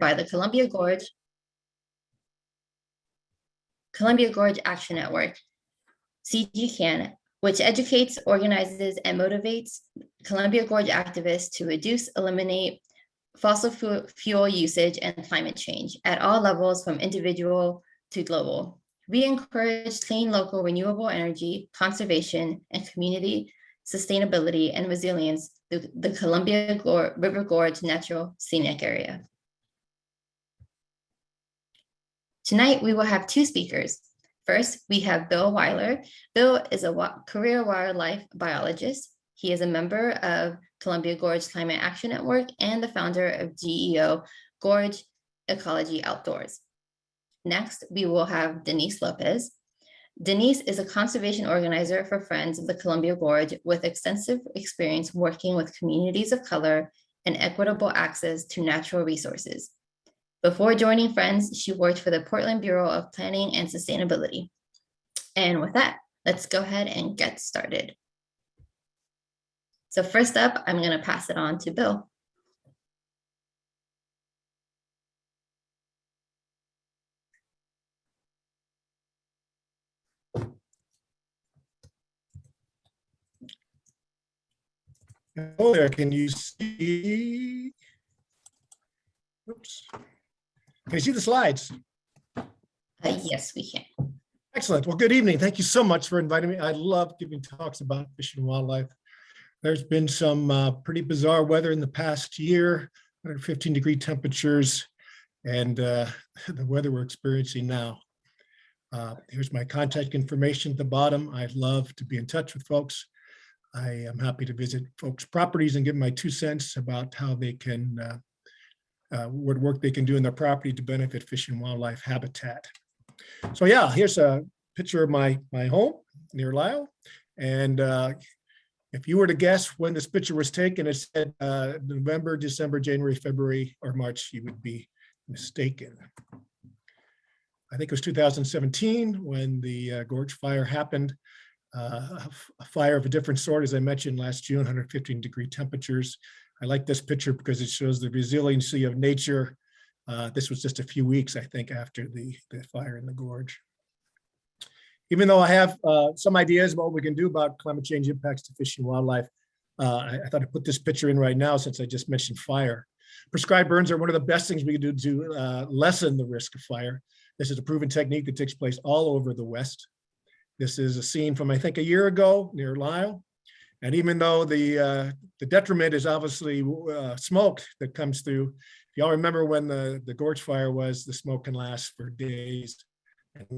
by the Columbia Gorge Action Network, CGCAN, which educates, organizes, and motivates Columbia Gorge activists to reduce, eliminate fossil fuel usage and climate change at all levels from individual to global. We encourage clean, local, renewable energy, conservation, and community sustainability and resilience through the Columbia River Gorge Natural Scenic Area. Tonight, we will have two speakers. First, we have Bill Weiler. Bill is a career wildlife biologist. He is a member of Columbia Gorge Climate Action Network and the founder of GEO, Gorge Ecology Outdoors. Next, we will have Denise Lopez. Denise is a conservation organizer for Friends of the Columbia Gorge with extensive experience working with communities of color and equitable access to natural resources. Before joining Friends, she worked for the Portland Bureau of Planning and Sustainability. And with that, let's go ahead and get started. So first up, I'm going to pass it on to Bill. Hello there, can you see? Oops. Can you see the slides? Yes, we can. Excellent. Well, good evening. Thank you so much for inviting me. I love giving talks about fish and wildlife. There's been some pretty bizarre weather in the past year, 115-degree temperatures, and the weather we're experiencing now. Here's my contact information at the bottom. I'd love to be in touch with folks. I am happy to visit folks' properties and give my 2 cents about how they can, what work they can do in their property to benefit fish and wildlife habitat. So yeah, here's a picture of my home near Lisle. And if you were to guess when this picture was taken, it said November, December, January, February, or March, you would be mistaken. I think it was 2017 when the gorge fire happened. A fire of a different sort, as I mentioned last June, 115-degree temperatures. I like this picture because it shows the resiliency of nature. This was just a few weeks, I think, after the fire in the gorge. Even though I have some ideas about what we can do about climate change impacts to fish and wildlife, I thought I'd put this picture in right now since I just mentioned fire. Prescribed burns are one of the best things we can do to lessen the risk of fire. This is a proven technique that takes place all over the West. This is a scene from, I think, a year ago near Lisle. And even though the detriment is obviously smoke that comes through, if y'all remember when the gorge fire was, the smoke can last for days. And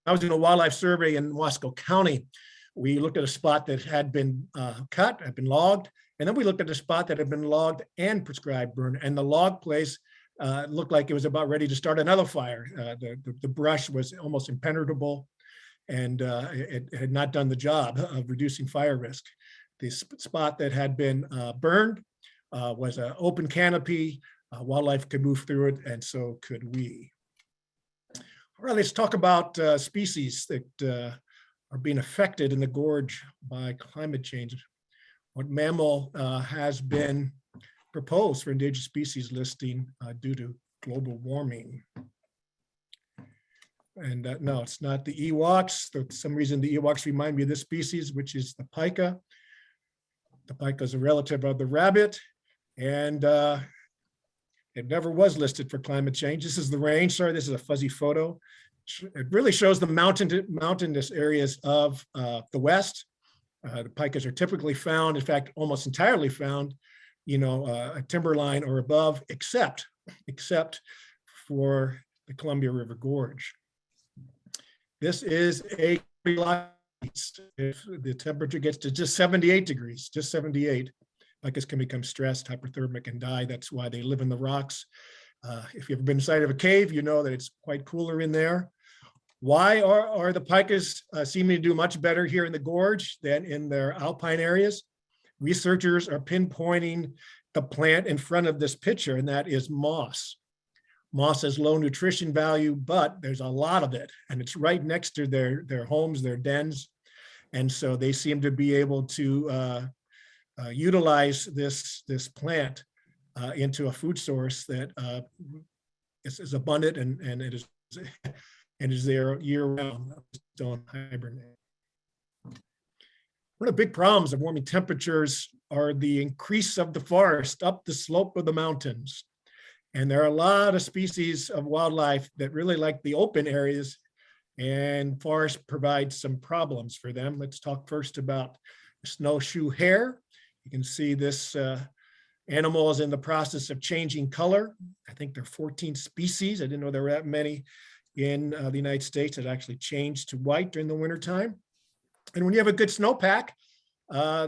I was doing a wildlife survey in Wasco County. We looked at a spot that had been cut, had been logged, and then we looked at a spot that had been logged and prescribed burn. And the log place looked like it was about ready to start another fire. The brush was almost impenetrable, and it had not done the job of reducing fire risk. The spot that had been burned was an open canopy. Wildlife could move through it, and so could we. All right, let's talk about species that are being affected in the gorge by climate change. What mammal has been proposed for endangered species listing due to global warming? And no, it's not the Ewoks. For some reason, the Ewoks remind me of this species, which is the pika. The pika is a relative of the rabbit, and it never was listed for climate change. This is the range. Sorry, this is a fuzzy photo. It really shows the mountainous areas of the West. The pikas are typically found, in fact, almost entirely found, a timberline or above, except for the Columbia River Gorge. This is a if the temperature gets to just 78 degrees, just 78, pikas can become stressed, hyperthermic, and die. That's why they live in the rocks. If you've ever been inside of a cave, you know that it's quite cooler in there. Why are the pikas seeming to do much better here in the gorge than in their alpine areas? Researchers are pinpointing the plant in front of this picture, and that is moss. Moss has low nutrition value, but there's a lot of it, and it's right next to their homes, their dens. And so they seem to be able to utilize this plant into a food source that is abundant and it is there year round. Don't hibernate. One of the big problems of warming temperatures are the increase of the forest up the slope of the mountains. And there are a lot of species of wildlife that really like the open areas, and forest provides some problems for them. Let's talk first about the snowshoe hare. You can see this animal is in the process of changing color. I think there are 14 species. I didn't know there were that many in the United States that actually changed to white during the wintertime. And when you have a good snowpack,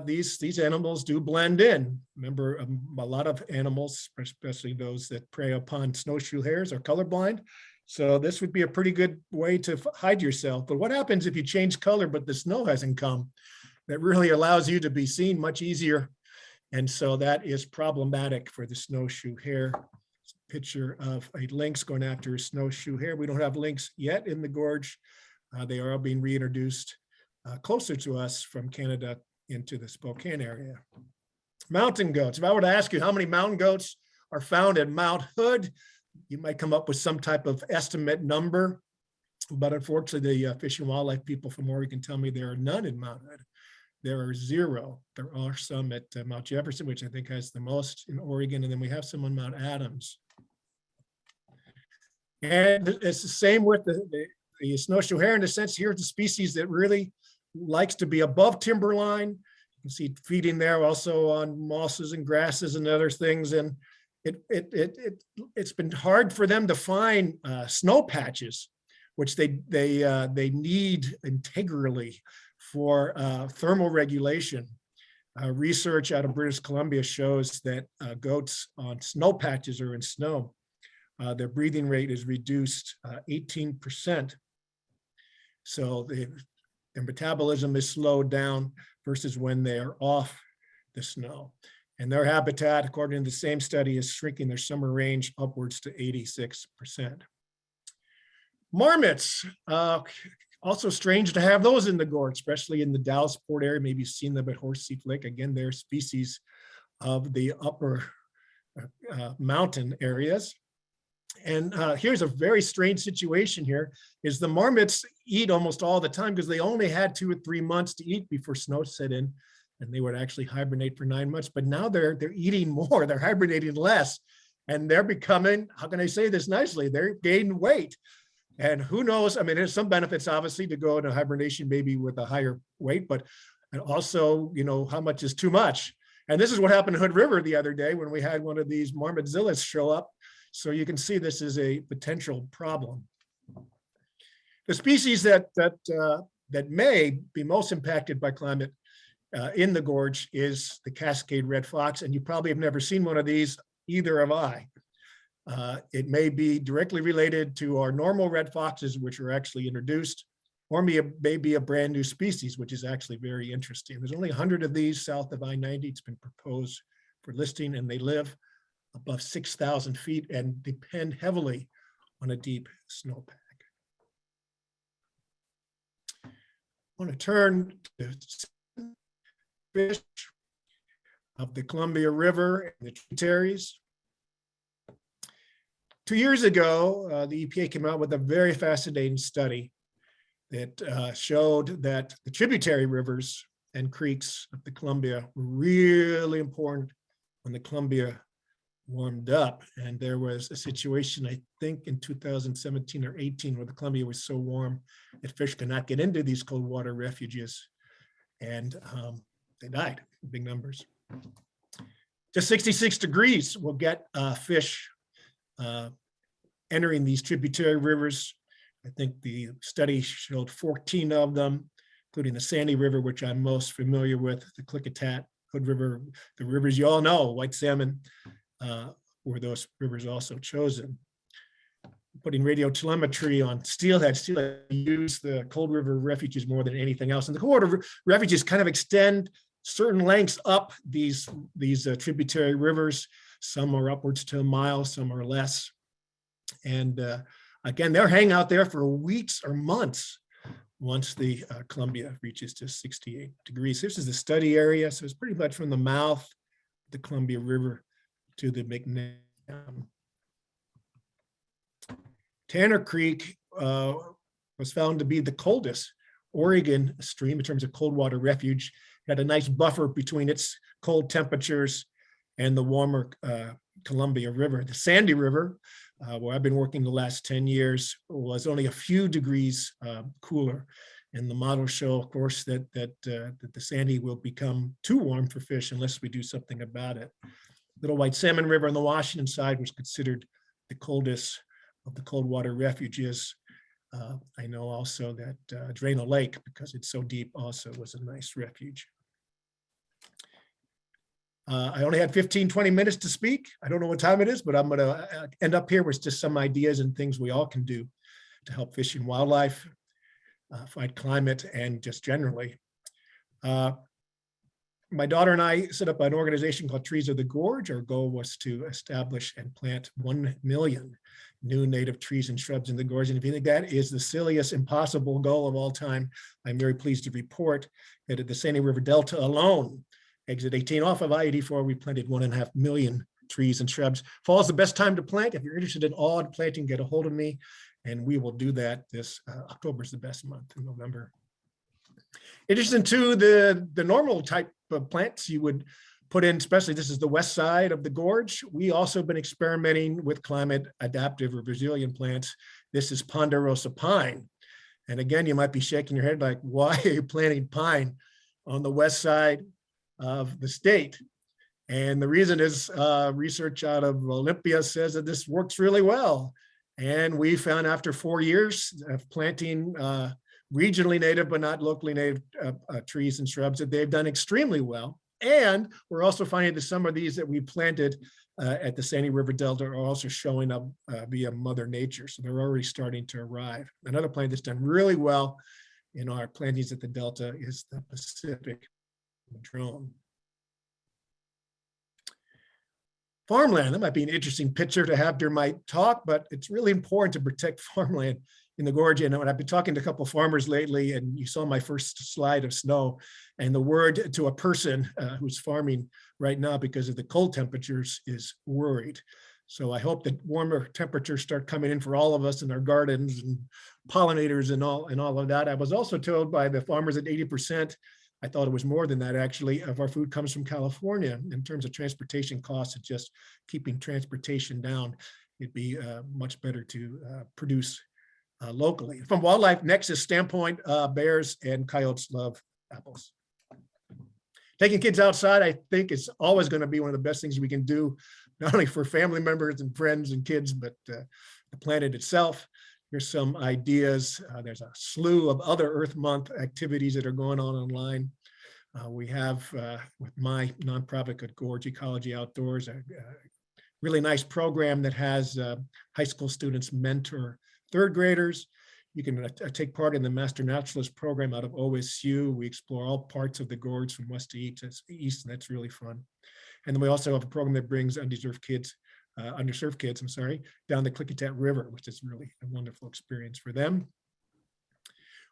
these animals do blend in. Remember, a lot of animals, especially those that prey upon snowshoe hares, are colorblind. So this would be a pretty good way to hide yourself. But what happens if you change color, but the snow hasn't come? That really allows you to be seen much easier. And so that is problematic for the snowshoe hare. Picture of a lynx going after a snowshoe hare. We don't have lynx yet in the gorge. They are all being reintroduced closer to us from Canada into the Spokane area. Mountain goats. If I were to ask you how many mountain goats are found at Mount Hood, you might come up with some type of estimate number, but unfortunately the Fish and Wildlife people from Oregon tell me there are none in Mount Hood. There are 0. There are some at Mount Jefferson, which I think has the most in Oregon, and then we have some on Mount Adams. And it's the same with the snowshoe hare in the sense here's the species that really likes to be above timberline. You can see feeding there also on mosses and grasses and other things. And it's been hard for them to find snow patches, which they need integrally for thermal regulation. Research out of British Columbia shows that goats on snow patches or in snow, their breathing rate is reduced 18%. So their metabolism is slowed down versus when they are off the snow. And their habitat, according to the same study, is shrinking their summer range upwards to 86%. Marmots, also strange to have those in the gorge, especially in the Dallasport area. Maybe you've seen them at Horsethief Lake. Again, they're species of the upper mountain areas. And here's a very strange situation here, is the marmots eat almost all the time because they only had 2 or 3 months to eat before snow set in, and they would actually hibernate for 9 months. But now they're eating more, they're hibernating less, and they're becoming, how can I say this nicely, they're gaining weight. And who knows, I mean, there's some benefits obviously to go into hibernation maybe with a higher weight, but also, you know, how much is too much? And this is what happened in Hood River the other day when we had one of these marmotzillas show up. So you can see this is a potential problem. The species that may be most impacted by climate in the gorge is the Cascade Red Fox, and you probably have never seen one of these, either have I. It may be directly related to our normal red foxes, which are actually introduced, or maybe a brand new species, which is actually very interesting. There's only 100 of these south of I-90. It's been proposed for listing, and they live above 6,000 feet and depend heavily on a deep snowpack. I want to turn to fish of the Columbia River and the tributaries. 2 years ago, the EPA came out with a very fascinating study that showed that the tributary rivers and creeks of the Columbia were really important when the Columbia warmed up. And there was a situation, I think in 2017 or 18, where the Columbia was so warm that fish could not get into these cold water refuges, and they died in big numbers. Just 66 degrees will get fish entering these tributary rivers. I think the study showed 14 of them, including the Sandy River, which I'm most familiar with, the Klickitat, Hood River, the rivers you all know, white salmon, were those rivers also chosen. Putting radio telemetry on steelhead. Steelhead use the cold river refuges more than anything else. And the cold water refuges kind of extend certain lengths up these tributary rivers. Some are upwards to a mile, some are less. And again, they're hanging out there for weeks or months once the Columbia reaches to 68 degrees. This is the study area, so it's pretty much from the mouth of the Columbia River to the McNam. Tanner Creek was found to be the coldest Oregon stream in terms of cold water refuge. It had a nice buffer between its cold temperatures and the warmer Columbia River. The Sandy River, where I've been working the last 10 years, was only a few degrees cooler. And the models show, of course, that the Sandy will become too warm for fish unless we do something about it. Little White Salmon River on the Washington side was considered the coldest of the cold water refuges. I know also that Drano Lake, because it's so deep, also was a nice refuge. I only had 15, 20 minutes to speak. I don't know what time it is, but I'm going to end up here with just some ideas and things we all can do to help fish and wildlife, fight climate, and just generally. My daughter and I set up an organization called Trees of the Gorge. Our goal was to establish and plant 1 million new native trees and shrubs in the gorge. And if you think that is the silliest, impossible goal of all time, I'm very pleased to report that at the Sandy River Delta alone, exit 18 off of I-84, we planted 1.5 million trees and shrubs. Fall is the best time to plant. If you're interested in odd planting, get a hold of me, and we will do that. This October is the best month, in November. In addition to the normal type of plants you would put in, especially this is the west side of the gorge, we also been experimenting with climate adaptive or resilient plants. This is Ponderosa Pine. And again, you might be shaking your head like, why are you planting pine on the west side of the state? And the reason is research out of Olympia says that this works really well. And we found after 4 years of planting regionally native but not locally native trees and shrubs that they've done extremely well. And we're also finding that some of these that we planted at the Sandy River Delta are also showing up via Mother Nature. So they're already starting to arrive. Another plant that's done really well in our plantings at the Delta is the Pacific drone. Farmland, that might be an interesting picture to have during my talk, but it's really important to protect farmland in the gorge. And I've been talking to a couple of farmers lately, and you saw my first slide of snow, and the word to a person who's farming right now because of the cold temperatures is worried. So I hope that warmer temperatures start coming in for all of us in our gardens and pollinators and all of that. I was also told by the farmers that 80%, I thought it was more than that actually, of our food comes from California. In terms of transportation costs, and just keeping transportation down, it'd be much better to produce locally. From wildlife nexus standpoint, bears and coyotes love apples. Taking kids outside, I think, is always going to be one of the best things we can do, not only for family members and friends and kids, but the planet itself. Here's some ideas. There's a slew of other Earth Month activities that are going on online. We have, with my nonprofit at Gorge Ecology Outdoors, a really nice program that has high school students mentor third graders. You can take part in the Master Naturalist program out of OSU. We explore all parts of the gorge from west to east, and that's really fun. And then we also have a program that brings underserved kids, down the Klickitat River, which is really a wonderful experience for them.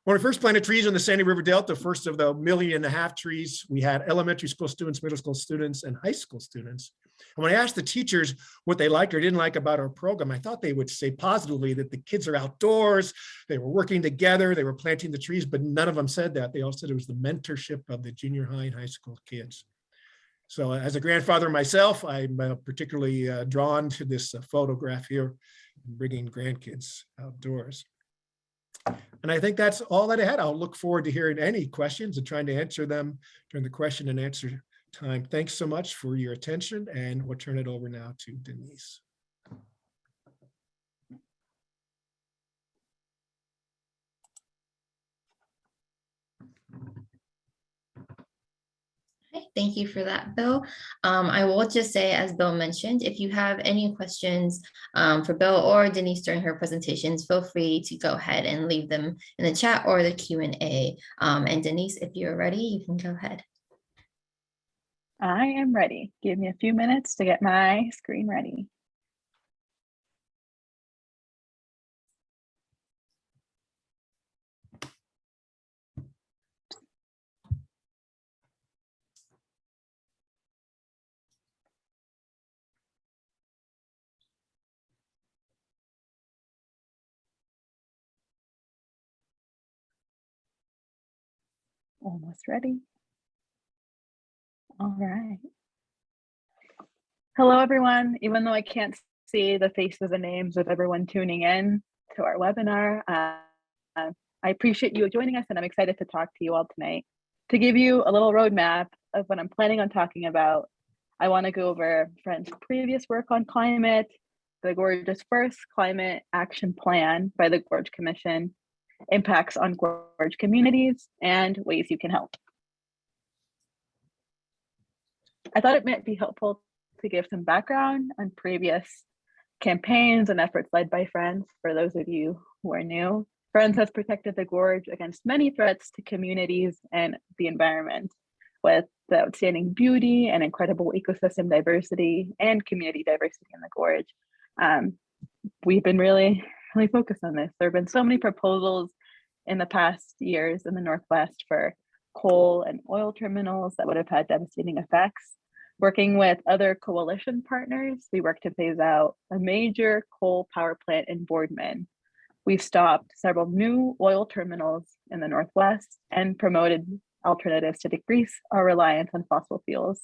When we first planted trees on the Sandy River Delta, first of the 1.5 million trees, we had elementary school students, middle school students, and high school students. And when I asked the teachers what they liked or didn't like about our program, I thought they would say positively that the kids are outdoors, they were working together, they were planting the trees, but none of them said that. They all said it was the mentorship of the junior high and high school kids. So as a grandfather myself, I'm particularly drawn to this photograph here, bringing grandkids outdoors. And I think that's all that I had. I'll look forward to hearing any questions and trying to answer them during the question and answer time. Thanks so much for your attention, and we'll turn it over now to Denise. Okay, thank you for that, Bill. I will just say, as Bill mentioned, if you have any questions for Bill or Denise during her presentations, feel free to go ahead and leave them in the chat or the Q&A. And Denise, if you're ready, you can go ahead. I am ready. Give me a few minutes to get my screen ready. Almost ready. All right. Hello, everyone. Even though I can't see the faces and names of everyone tuning in to our webinar, I appreciate you joining us, and I'm excited to talk to you all tonight. To give you a little roadmap of what I'm planning on talking about, I want to go over Friends' previous work on climate, the Gorge's first climate action plan by the Gorge Commission, impacts on Gorge communities, and ways you can help. I thought it might be helpful to give some background on previous campaigns and efforts led by Friends for those of you who are new. Friends has protected the Gorge against many threats to communities and the environment, with the outstanding beauty and incredible ecosystem diversity and community diversity in the Gorge. We've been really focused on this. There have been so many proposals in the past years in the Northwest for coal and oil terminals that would have had devastating effects. Working with other coalition partners, we worked to phase out a major coal power plant in Boardman. We've stopped several new oil terminals in the Northwest and promoted alternatives to decrease our reliance on fossil fuels.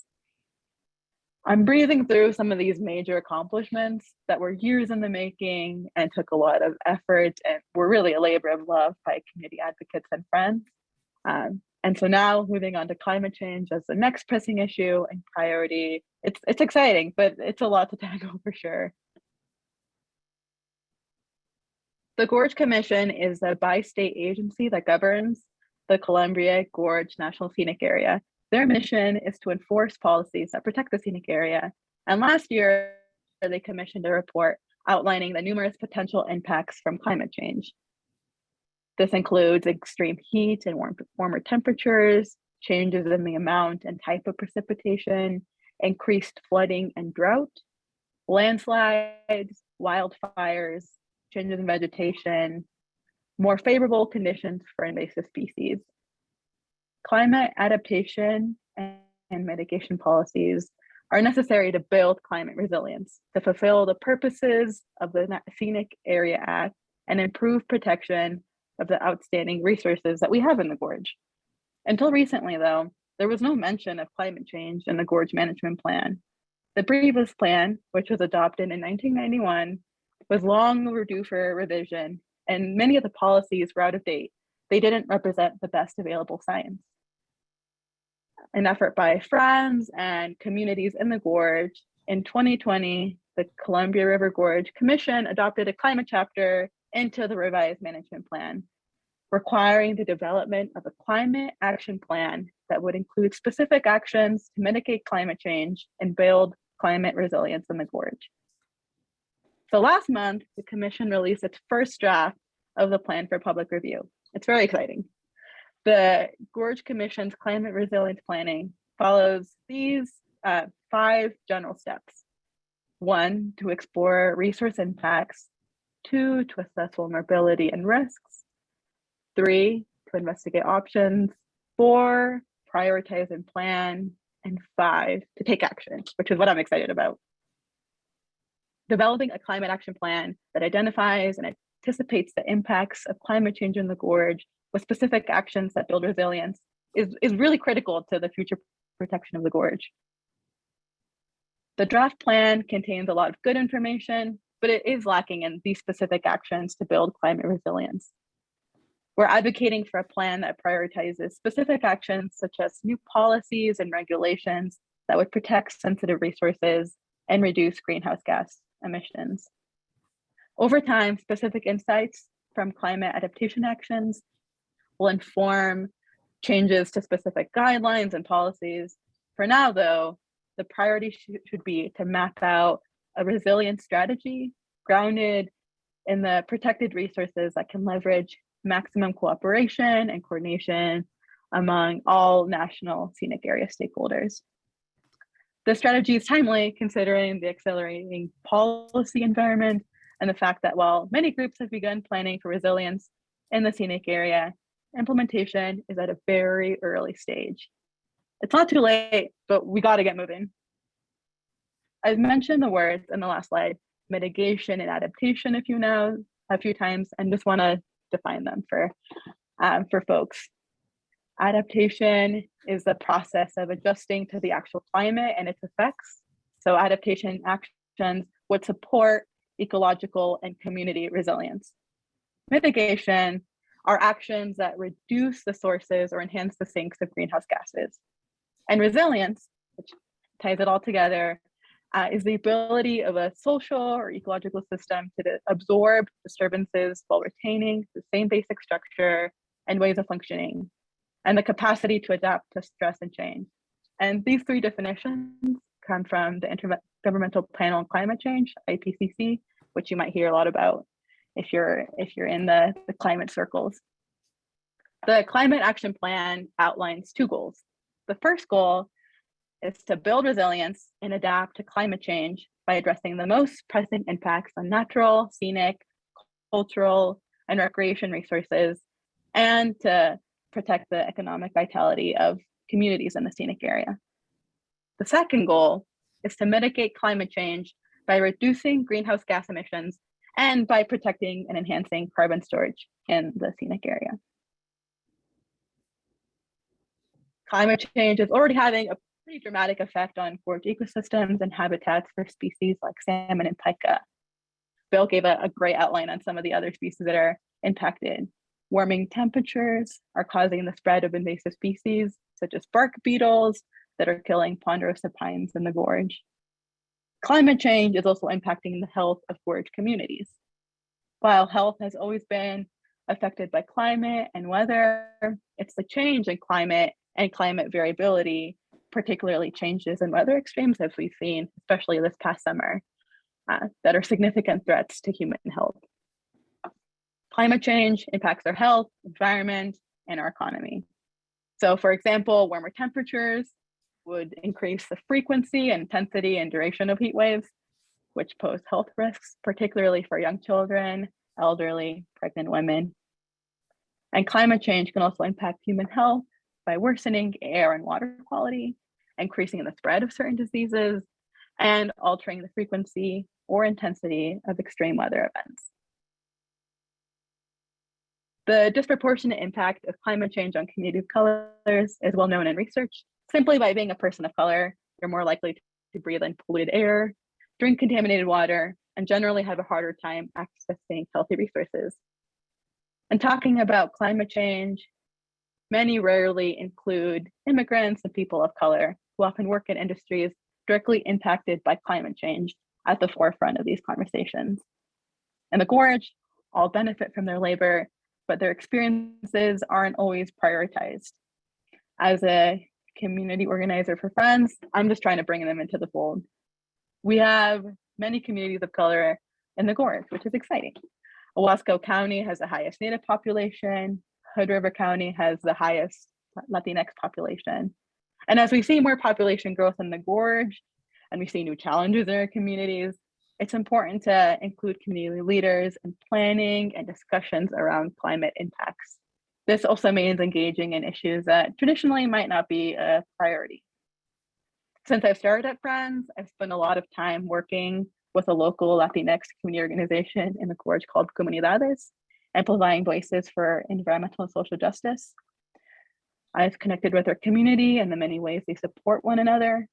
I'm breezing through some of these major accomplishments that were years in the making and took a lot of effort and were really a labor of love by community advocates and friends. And so now moving on to climate change as the next pressing issue and priority. It's exciting, but it's a lot to tackle for sure. The Gorge Commission is a bi-state agency that governs the Columbia Gorge National Scenic Area. Their mission is to enforce policies that protect the scenic area. And last year, they commissioned a report outlining the numerous potential impacts from climate change. This includes extreme heat and warmer temperatures, changes in the amount and type of precipitation, increased flooding and drought, landslides, wildfires, changes in vegetation, more favorable conditions for invasive species. Climate adaptation and mitigation policies are necessary to build climate resilience, to fulfill the purposes of the Scenic Area Act and improve protection of the outstanding resources that we have in the Gorge. Until recently, though, there was no mention of climate change in the Gorge Management Plan. The previous plan, which was adopted in 1991, was long overdue for revision, and many of the policies were out of date. They didn't represent the best available science. An effort by Friends and communities in the Gorge, in 2020, the Columbia River Gorge Commission adopted a climate chapter into the revised management plan, requiring the development of a climate action plan that would include specific actions to mitigate climate change and build climate resilience in the Gorge. So last month, the Commission released its first draft of the plan for public review. It's very exciting. The Gorge Commission's climate resilience planning follows these 5 general steps. 1, to explore resource impacts. 2, to assess vulnerability and risks. 3, to investigate options. 4, prioritize and plan. And 5, to take action, which is what I'm excited about. Developing a climate action plan that identifies and anticipates the impacts of climate change in the Gorge with specific actions that build resilience is really critical to the future protection of the Gorge. The draft plan contains a lot of good information, but it is lacking in these specific actions to build climate resilience. We're advocating for a plan that prioritizes specific actions such as new policies and regulations that would protect sensitive resources and reduce greenhouse gas emissions. Over time, specific insights from climate adaptation actions will inform changes to specific guidelines and policies. For now, though, the priority should be to map out a resilient strategy grounded in the protected resources that can leverage maximum cooperation and coordination among all national scenic area stakeholders. The strategy is timely considering the accelerating policy environment and the fact that while many groups have begun planning for resilience in the scenic area, implementation is at a very early stage. It's not too late, but we got to get moving. I've mentioned the words in the last slide, mitigation and adaptation a few times, and just want to define them for folks. Adaptation is the process of adjusting to the actual climate and its effects. So adaptation actions would support ecological and community resilience. Mitigation are actions that reduce the sources or enhance the sinks of greenhouse gases. And resilience, which ties it all together, is the ability of a social or ecological system to absorb disturbances while retaining the same basic structure and ways of functioning, and the capacity to adapt to stress and change. And these three definitions come from the Intergovernmental Panel on Climate Change, IPCC, which you might hear a lot about if you're in the climate circles. The Climate Action Plan outlines two goals. The first goal is to build resilience and adapt to climate change by addressing the most pressing impacts on natural, scenic, cultural, and recreation resources, and to protect the economic vitality of communities in the scenic area. The second goal is to mitigate climate change by reducing greenhouse gas emissions and by protecting and enhancing carbon storage in the scenic area. Climate change is already having a pretty dramatic effect on gorge ecosystems and habitats for species like salmon and pika. Bill gave a great outline on some of the other species that are impacted. Warming temperatures are causing the spread of invasive species, such as bark beetles that are killing Ponderosa pines in the gorge. Climate change is also impacting the health of gorge communities. While health has always been affected by climate and weather, it's the change in climate and climate variability, particularly changes in weather extremes, as we've seen, especially this past summer, that are significant threats to human health. Climate change impacts our health, environment, and our economy. So for example, warmer temperatures would increase the frequency, intensity, and duration of heat waves, which pose health risks, particularly for young children, elderly, pregnant women. And climate change can also impact human health by worsening air and water quality, increasing the spread of certain diseases, and altering the frequency or intensity of extreme weather events. The disproportionate impact of climate change on community of colors is well known in research. Simply by being a person of color, you're more likely to breathe in polluted air, drink contaminated water, and generally have a harder time accessing healthy resources. And talking about climate change, many rarely include immigrants and people of color who often work in industries directly impacted by climate change at the forefront of these conversations. In the gorge, all benefit from their labor, but their experiences aren't always prioritized. As a community organizer for Friends, I'm just trying to bring them into the fold. We have many communities of color in the gorge, which is exciting. Owasco County has the highest Native population. Hood River County has the highest Latinx population. And as we see more population growth in the gorge, and we see new challenges in our communities, it's important to include community leaders in planning and discussions around climate impacts. This also means engaging in issues that traditionally might not be a priority. Since I've started at Friends, I've spent a lot of time working with a local Latinx community organization in the gorge called Comunidades, amplifying voices for environmental and social justice. I've connected with our community and the many ways they support one another,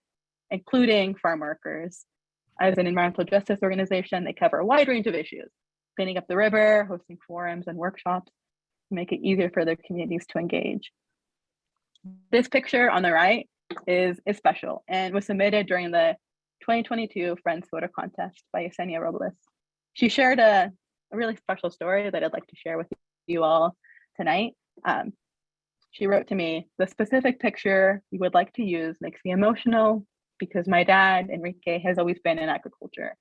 including farm workers. As an environmental justice organization, they cover a wide range of issues, cleaning up the river, hosting forums and workshops to make it easier for their communities to engage. This picture on the right is special and was submitted during the 2022 Friends Photo Contest by Yesenia Robles. She shared a really special story that I'd like to share with you all tonight. She wrote to me, "The specific picture you would like to use makes me emotional because my dad, Enrique, has always been in agriculture.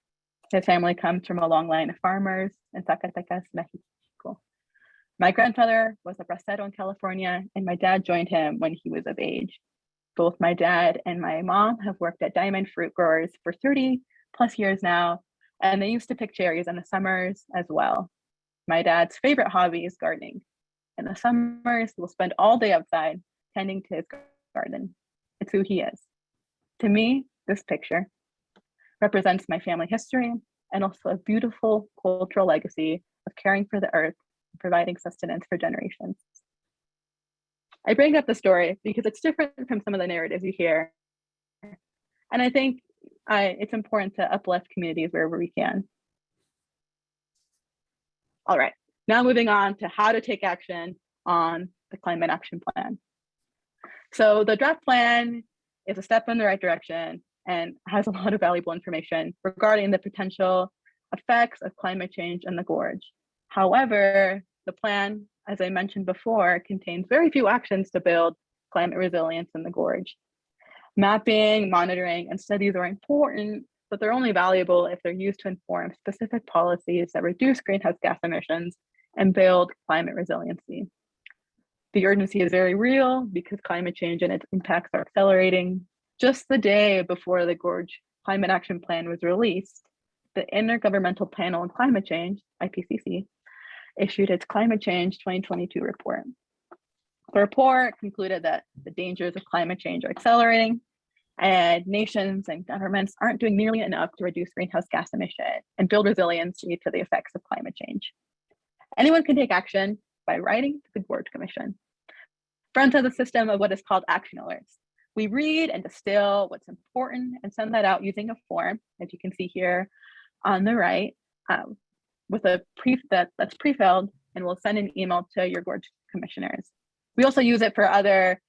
His family comes from a long line of farmers in Zacatecas, Mexico. My grandfather was a bracero in California, and my dad joined him when he was of age. Both my dad and my mom have worked at diamond fruit growers for 30 plus years now, and they used to pick cherries in the summers as well. My dad's favorite hobby is gardening. In the summers, we'll spend all day outside tending to his garden. It's who he is. To me, this picture represents my family history and also a beautiful cultural legacy of caring for the earth and providing sustenance for generations." I bring up the story because it's different from some of the narratives you hear. And I think it's important to uplift communities wherever we can. All right, now moving on to how to take action on the climate action plan. So the draft plan is a step in the right direction and has a lot of valuable information regarding the potential effects of climate change in the gorge. However, the plan, as I mentioned before, contains very few actions to build climate resilience in the gorge. Mapping, monitoring, and studies are important, but they're only valuable if they're used to inform specific policies that reduce greenhouse gas emissions and build climate resiliency. The urgency is very real because climate change and its impacts are accelerating. Just the day before the Gorge Climate Action Plan was released, the Intergovernmental Panel on Climate Change, IPCC, issued its Climate Change 2022 report. The report concluded that the dangers of climate change are accelerating, and nations and governments aren't doing nearly enough to reduce greenhouse gas emission and build resiliency to the effects of climate change. Anyone can take action by writing to the Gorge Commission. Friends has a system of what is called action alerts. We read and distill what's important and send that out using a form, as you can see here on the right, with a that's pre-filled, and we'll send an email to your Gorge commissioners. We also use it for other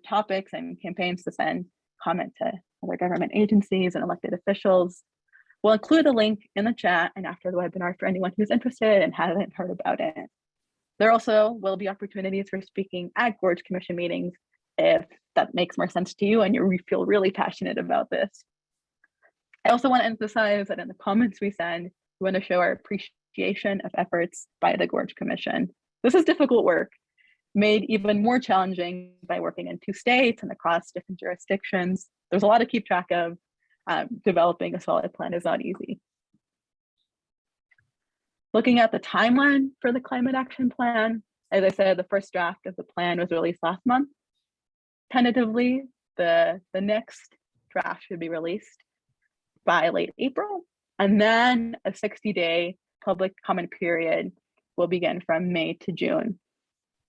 topics and campaigns to send comment to other government agencies and elected officials. We'll include the link in the chat and after the webinar for anyone who's interested and hasn't heard about it. There also will be opportunities for speaking at Gorge Commission meetings if that makes more sense to you and you feel really passionate about this. I also want to emphasize that in the comments we send, we want to show our appreciation of efforts by the Gorge Commission. This is difficult work, made even more challenging by working in 2 states and across different jurisdictions. There's a lot to keep track of. Developing a solid plan is not easy. Looking at the timeline for the climate action plan, as I said, the first draft of the plan was released last month. Tentatively, the next draft should be released by late April, and then a 60-day public comment period will begin from May to June.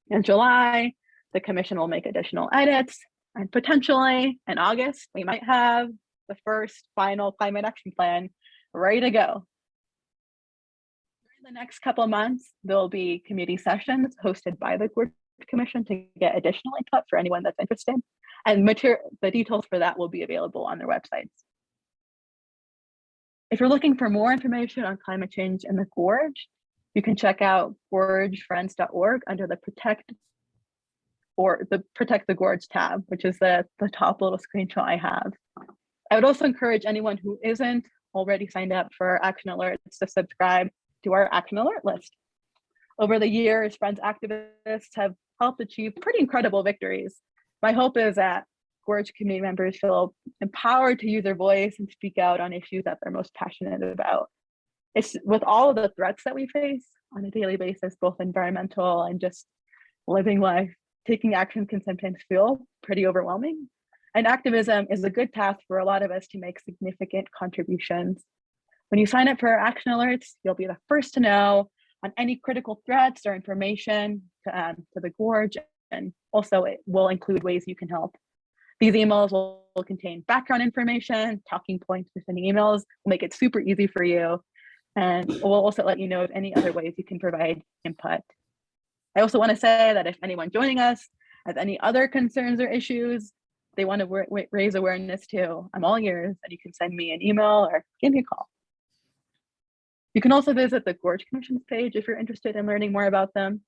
In July, the commission will make additional edits, and potentially in August, we might have the first final climate action plan ready to go. During the next couple of months, there'll be committee sessions hosted by the Gorge Commission to get additional input for anyone that's interested, and the details for that will be available on their websites. If you're looking for more information on climate change in the Gorge, you can check out gorgefriends.org under the Protect the Gorge tab, which is the top little screenshot I have. I would also encourage anyone who isn't already signed up for action alerts to subscribe to our action alert list. Over the years, Friends activists have helped achieve pretty incredible victories. My hope is that Gorge community members feel empowered to use their voice and speak out on issues that they're most passionate about. It's with all of the threats that we face on a daily basis, both environmental and just living life, taking action can sometimes feel pretty overwhelming. And activism is a good path for a lot of us to make significant contributions. When you sign up for our action alerts, you'll be the first to know on any critical threats or information to the Gorge, and also it will include ways you can help. These emails will contain background information, talking points within the emails, will make it super easy for you, and we'll also let you know of any other ways you can provide input. I also want to say that if anyone joining us has any other concerns or issues they want to raise awareness to, I'm all ears, and you can send me an email or give me a call. You can also visit the Gorge Commission's page if you're interested in learning more about them.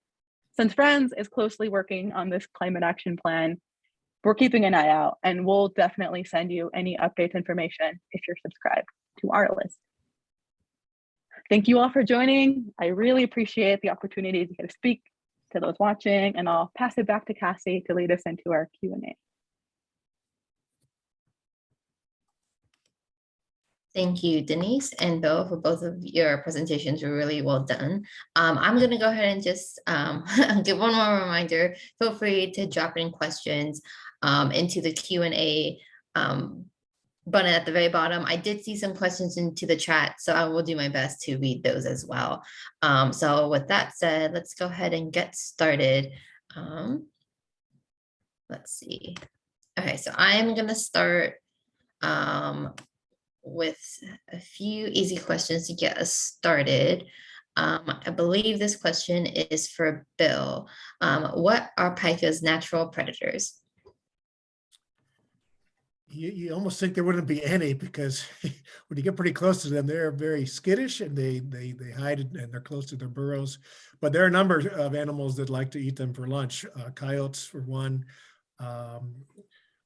Since Friends is closely working on this climate action plan, we're keeping an eye out, and we'll definitely send you any updates information if you're subscribed to our list. Thank you all for joining. I really appreciate the opportunity to get to speak to those watching, and I'll pass it back to Kassy to lead us into our Q&A. Thank you, Denise and Bill, for both of your presentations. Were really well done. I'm going to go ahead and just give one more reminder. Feel free to drop in questions into the Q&A button at the very bottom. I did see some questions into the chat, so I will do my best to read those as well. So with that said, let's go ahead and get started. let's see. Okay, so I'm gonna start with a few easy questions to get us started. I believe this question is for Bill. What are pika's natural predators? You almost think there wouldn't be any, because when you get pretty close to them, they're very skittish and they hide and they're close to their burrows. But there are a number of animals that like to eat them for lunch. Coyotes for one.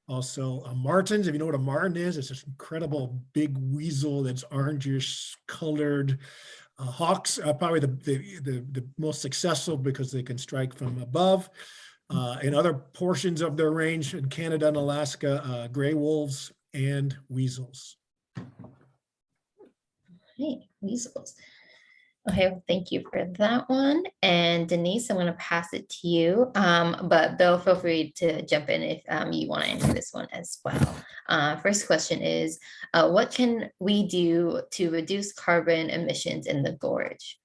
Also martins. If you know what a martin is, it's this incredible big weasel that's orangish colored. Hawks are probably the most successful because they can strike from above. In other portions of their range in Canada and Alaska, gray wolves and weasels. Hey, weasels. Okay, well, thank you for that one. And Denise, I'm going to pass it to you. But Bill, feel free to jump in if you want to answer this one as well. First question is, what can we do to reduce carbon emissions in the gorge?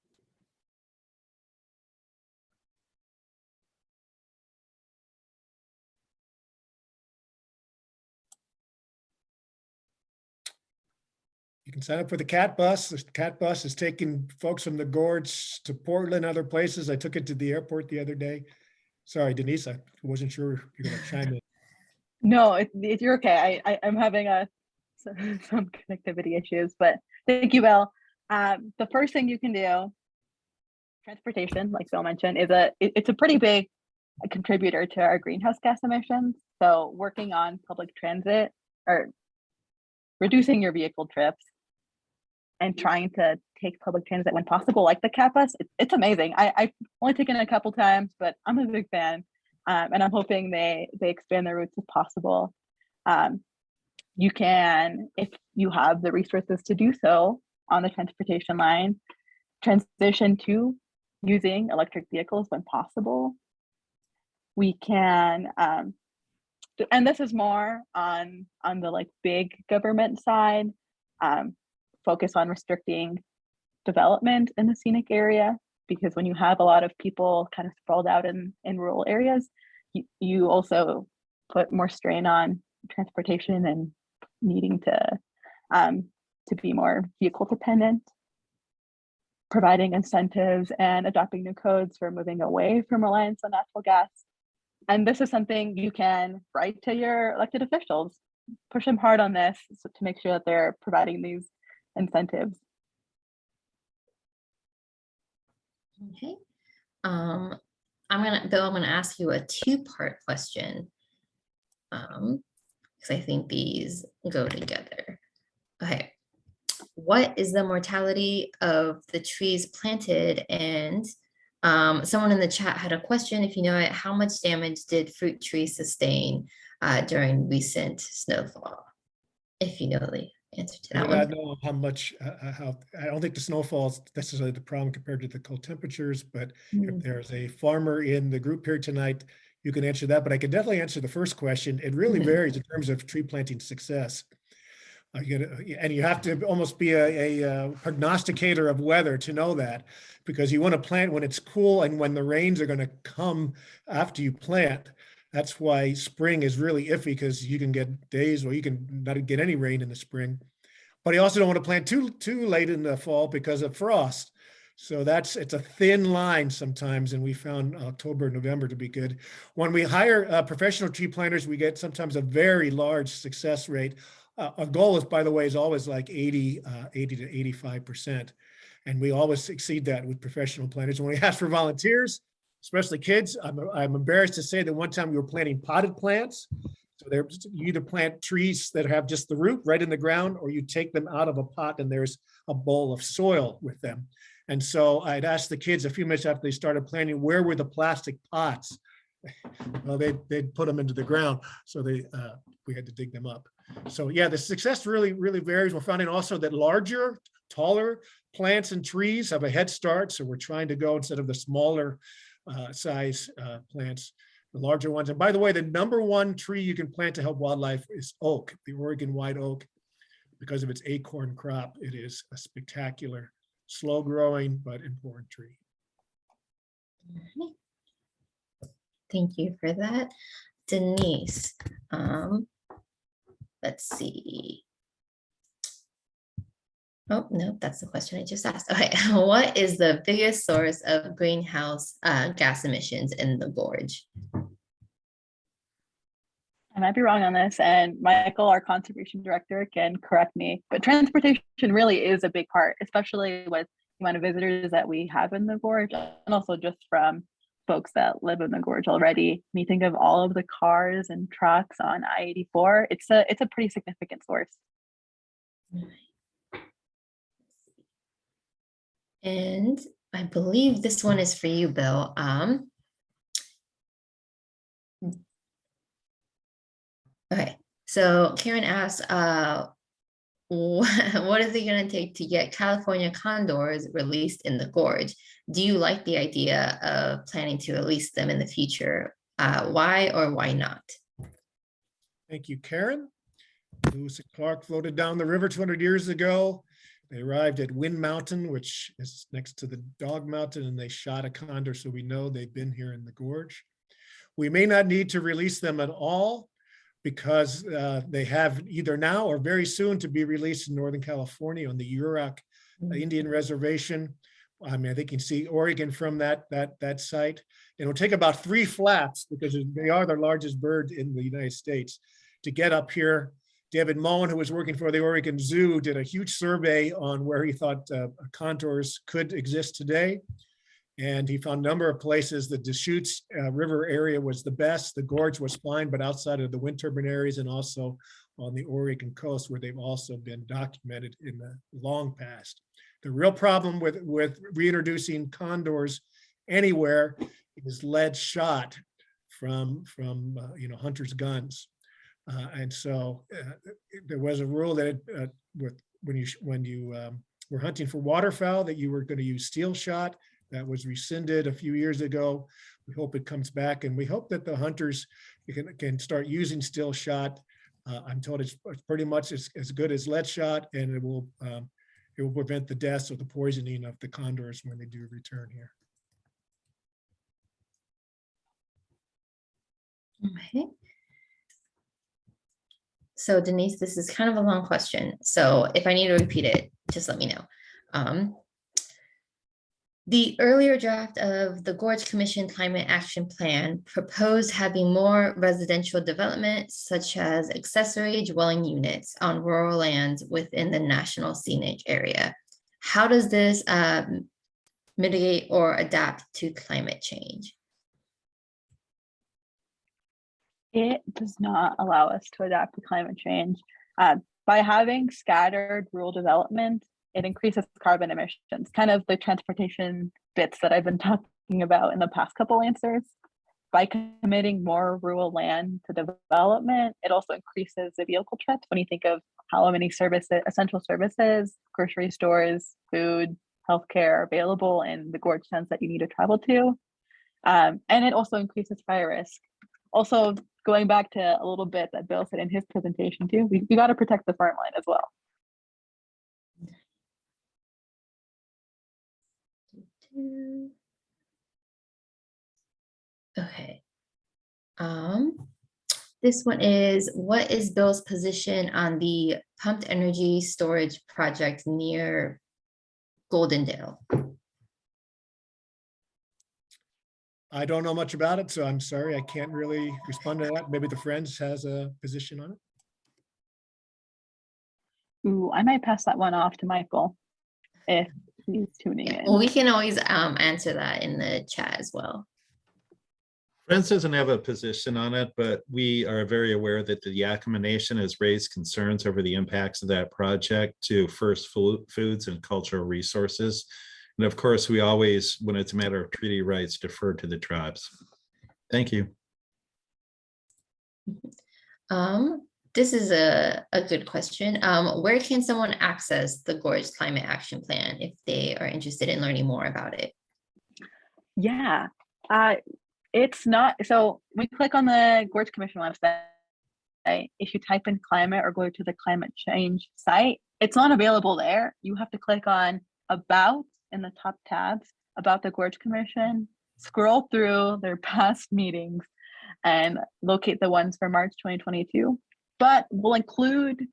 You can sign up for the cat bus. The cat bus is taking folks from the gorge to Portland, other places. I took it to the airport the other day. Sorry, Denise, I wasn't sure you're going to chime in. No, you're okay. I'm having some connectivity issues, but thank you, Bill. The first thing you can do, transportation, like Bill mentioned, is it's a pretty big contributor to our greenhouse gas emissions. So working on public transit or reducing your vehicle trips and trying to take public transit when possible, like the cat bus, it's amazing. I've only taken it a couple times, but I'm a big fan. And I'm hoping they expand their routes if possible. You can, if you have the resources to do so on the transportation line, transition to using electric vehicles when possible. We can, and this is more on the like big government side, focus on restricting development in the scenic area, because when you have a lot of people kind of sprawled out in rural areas, you also put more strain on transportation and needing to be more vehicle dependent. Providing incentives and adopting new codes for moving away from reliance on natural gas. And this is something you can write to your elected officials, push them hard on this to make sure that they're providing these incentives. Okay. Bill, I'm gonna ask you a two-part question. Because I think these go together. Okay. What is the mortality of the trees planted? And someone in the chat had a question, if you know it, how much damage did fruit trees sustain during recent snowfall? If you know the answer to that one. I know how much, I don't think the snowfall's necessarily the problem compared to the cold temperatures, but if there's a farmer in the group here tonight, you can answer that, but I can definitely answer the first question. It really varies in terms of tree planting success. And you have to almost be a prognosticator of weather to know that, because you want to plant when it's cool and when the rains are going to come after you plant. That's why spring is really iffy, because you can get days where you can not get any rain in the spring. But you also don't want to plant too late in the fall because of frost. So it's a thin line sometimes, and we found October, November to be good. When we hire professional tree planters, we get sometimes a very large success rate. Our goal is, by the way, is always like 80 to 85%. And we always exceed that with professional planters. When we ask for volunteers, especially kids, I'm embarrassed to say that one time we were planting potted plants. So you either plant trees that have just the root right in the ground, or you take them out of a pot and there's a bowl of soil with them. And so I'd ask the kids a few minutes after they started planting, where were the plastic pots? Well, they'd put them into the ground. So we had to dig them up. So yeah, the success really varies. We're finding also that larger, taller plants and trees have a head start. So we're trying to go, instead of the smaller size plants, the larger ones. And by the way, the #1 tree you can plant to help wildlife is oak, the Oregon white oak. Because of its acorn crop, it is a spectacular, slow growing, but important tree. Thank you for that. Denise, let's see. Oh, no, that's the question I just asked. Okay, what is the biggest source of greenhouse gas emissions in the gorge? I might be wrong on this, and Michael, our conservation director, can correct me, but transportation really is a big part, especially with the amount of visitors that we have in the gorge, and also just from folks that live in the gorge already. When you think of all of the cars and trucks on I-84, it's a pretty significant source. And I believe this one is for you, Bill. Okay, so Karen asked, what is it going to take to get California condors released in the gorge? Do you like the idea of planning to release them in the future? Why or why not? Thank you, Karen. Lewis and Clark floated down the river 200 years ago. They arrived at Wind Mountain, which is next to the Dog Mountain, and they shot a condor, so we know they've been here in the gorge. We may not need to release them at all because they have either now or very soon to be released in Northern California on the Yurok Indian Reservation. I mean, I think you can see Oregon from that site. It'll take about 3 flaps because they are the largest bird in the United States to get up here. David Mullen, who was working for the Oregon Zoo, did a huge survey on where he thought contours could exist today. And he found a number of places. The Deschutes River area was the best. The gorge was fine, but outside of the wind turbine areas and also on the Oregon coast where they've also been documented in the long past. The real problem with reintroducing condors anywhere is lead shot from hunters' guns. And so there was a rule that when you were hunting for waterfowl that you were going to use steel shot. That was rescinded a few years ago. We hope it comes back, and we hope that the hunters can start using steel shot. I'm told it's pretty much as good as lead shot, and it will prevent the deaths or the poisoning of the condors when they do return here. Okay. So Denise, this is kind of a long question. So if I need to repeat it, just let me know. The earlier draft of the Gorge Commission Climate Action Plan proposed having more residential development, such as accessory dwelling units on rural lands within the National Scenic Area. How does this mitigate or adapt to climate change? It does not allow us to adapt to climate change. By having scattered rural development, it increases carbon emissions, kind of the transportation bits that I've been talking about in the past couple answers. By committing more rural land to development, it also increases the vehicle trips. When you think of how many services, essential services, grocery stores, food, healthcare are available in the gorge towns that you need to travel to. And it also increases fire risk. Also, going back to a little bit that Bill said in his presentation too, we got to protect the farmland as well. Okay. This one is, what is Bill's position on the pumped energy storage project near Goldendale? I don't know much about it, so I'm sorry, I can't really respond to that. Maybe the Friends has a position on it. Ooh, I might pass that one off to Michael if he's tuning in. Well, we can always answer that in the chat as well. Friends doesn't have a position on it, but we are very aware that the Yakima Nation has raised concerns over the impacts of that project to first foods and cultural resources. And of course, we always, when it's a matter of treaty rights, defer to the tribes. Thank you. This is a good question. Where can someone access the Gorge Climate Action Plan if they are interested in learning more about it? Yeah, it's not, so when you click on the Gorge Commission website, if you type in climate or go to the climate change site, it's not available there. You have to click on about in the top tabs about the Gorge Commission, scroll through their past meetings, and locate the ones for March 2022. But we'll include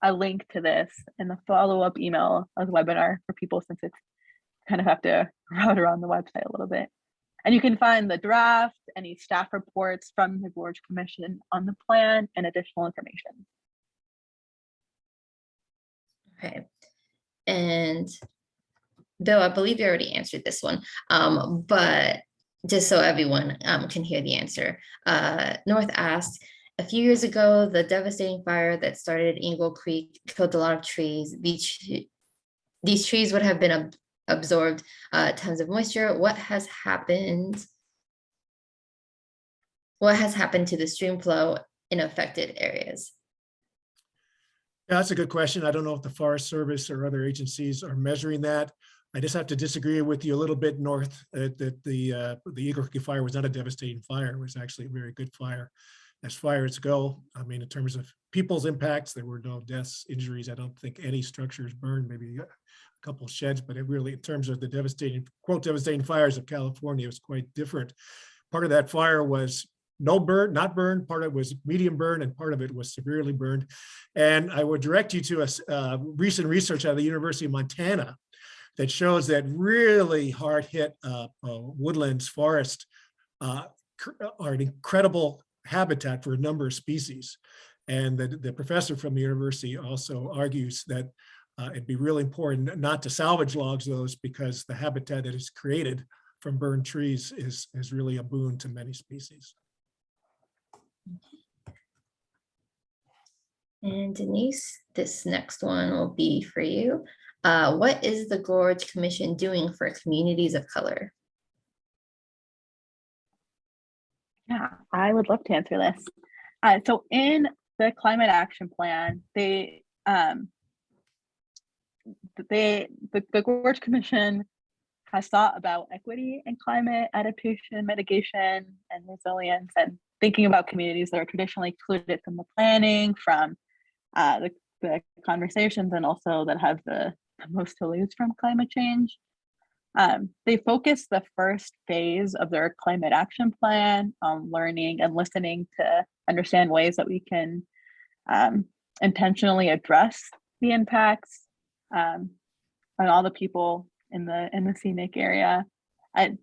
a link to this in the follow-up email of the webinar for people, since it's kind of have to route around the website a little bit. And you can find the draft, any staff reports from the Gorge Commission on the plan, and additional information. Okay. And Bill, I believe you already answered this one, but just so everyone can hear the answer. North asked, a few years ago, the devastating fire that started at Eagle Creek killed a lot of trees. These trees would have been absorbed tons of moisture. What has happened? What has happened to the stream flow in affected areas? Yeah, that's a good question. I don't know if the Forest Service or other agencies are measuring that. I just have to disagree with you a little bit, North, that the Eagle Creek fire was not a devastating fire. It was actually a very good fire as fires go. I mean, in terms of people's impacts, there were no deaths, injuries. I don't think any structures burned, maybe a couple sheds, but it really, in terms of the devastating, quote, devastating fires of California, it was quite different. Part of that fire was no burn, not burned. Part of it was medium burn, and part of it was severely burned. And I would direct you to a recent research out of the University of Montana that shows that really hard hit woodlands, forest are an incredible habitat for a number of species. And the professor from the university also argues that it'd be really important not to salvage logs those, because the habitat that is created from burned trees is really a boon to many species. And Denise, this next one will be for you. What is the Gorge Commission doing for communities of color? Yeah, I would love to answer this. So in the climate action plan, the Gorge Commission has thought about equity and climate adaptation, mitigation, and resilience, and thinking about communities that are traditionally excluded from the planning, from the conversations, and also that have the most to lose from climate change. They focus the first phase of their climate action plan on learning and listening to understand ways that we can intentionally address the impacts on all the people in the scenic area.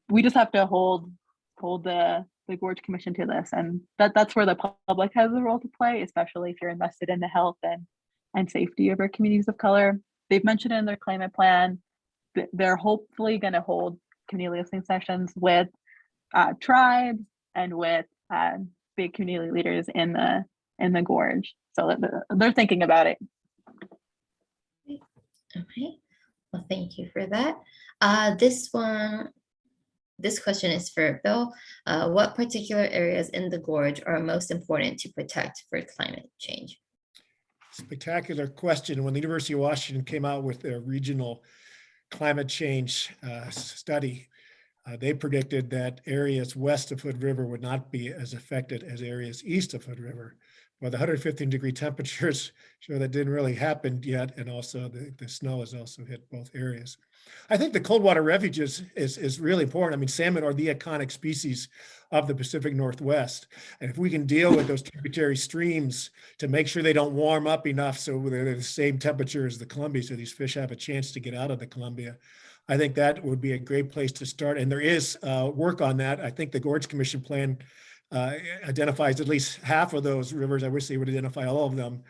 We just have to hold the Gorge Commission to this, and that's where the public has a role to play, especially if you're invested in the health and safety of our communities of color. They've mentioned in their climate plan that they're hopefully going to hold community listening sessions with tribes and with big community leaders in the gorge, so that they're thinking about it. Okay, well, thank you for that. This question is for Bill. What particular areas in the gorge are most important to protect for climate change? Spectacular question. When the University of Washington came out with their regional climate change study, they predicted that areas west of Hood River would not be as affected as areas east of Hood River. Well, the 115-degree temperatures show that didn't really happen yet, and also the snow has also hit both areas. I think the cold water refuge is really important. I mean, salmon are the iconic species of the Pacific Northwest. And if we can deal with those tributary streams to make sure they don't warm up enough so they're the same temperature as the Columbia, so these fish have a chance to get out of the Columbia, I think that would be a great place to start. And there is work on that. I think the Gorge Commission plan identifies at least half of those rivers. I wish they would identify all of them.